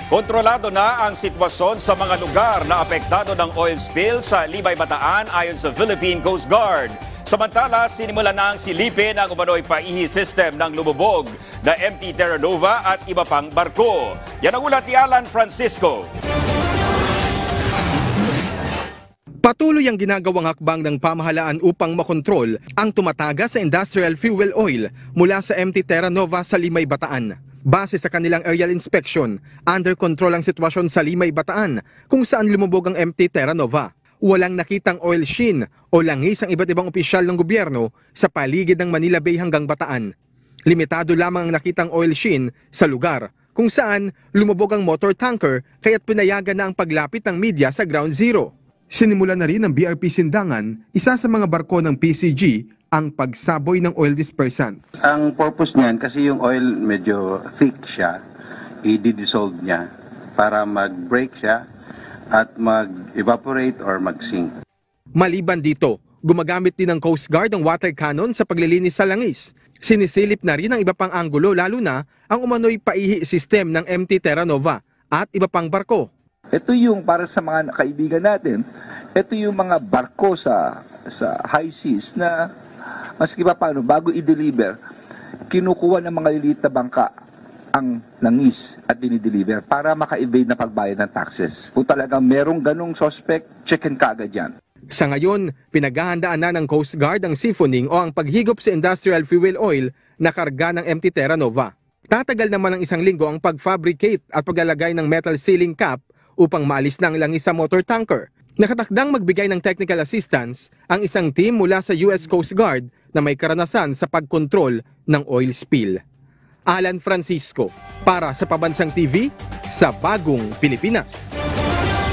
Kontrolado na ang sitwasyon sa mga lugar na apektado ng oil spill sa Limay Bataan ayon sa Philippine Coast Guard. Samantala, sinimula na ang silipin ang umano'y paihi system ng lumubog na MT Terra Nova at iba pang barko. Yan ang ulat ni Alan Francisco. Patuloy ang ginagawang hakbang ng pamahalaan upang makontrol ang tumataga sa industrial fuel oil mula sa MT Terra Nova sa Limay Bataan. Base sa kanilang aerial inspection, under control ang sitwasyon sa Limay Bataan kung saan lumubog ang MT Terra Nova. Walang nakitang oil sheen o langis ang iba't ibang opisyal ng gobyerno sa paligid ng Manila Bay hanggang Bataan. Limitado lamang ang nakitang oil sheen sa lugar kung saan lumubog ang motor tanker kaya't pinayagan na ang paglapit ng media sa ground zero. Sinimulan na rin ng BRP Sindangan, isa sa mga barko ng PCG, ang pagsaboy ng oil dispersant. Ang purpose niyan kasi yung oil medyo thick siya, i-dissolve niya para mag-break siya at mag-evaporate or mag-sink. Maliban dito, gumagamit din ng Coast Guard ang water cannon sa paglilinis sa langis. Sinisilip na rin ang iba pang anggulo lalo na ang umano'y paihi system ng MT Terra Nova at iba pang barko. Ito yung para sa mga kaibigan natin, ito yung mga barko sa high seas na maski pa paano, bago i-deliver, kinukuha ng mga lilit na bangka ang langis at dinideliver para maka-evade na pagbayad ng taxes. Kung talagang merong ganong suspect, check-in kaagad yan. Sa ngayon, pinaghahandaan na ng Coast Guard ang siphoning o ang paghigop sa industrial fuel oil na karga ng MT Terra Nova. Tatagal naman ng 1 linggo ang pag-fabricate at paglalagay ng metal sealing cap upang maalis na ang langis sa motor tanker. Nakatakdang magbigay ng technical assistance ang isang team mula sa US Coast Guard na may karanasan sa pagkontrol ng oil spill. Alan Francisco, para sa Pabansang TV, sa Bagong Pilipinas.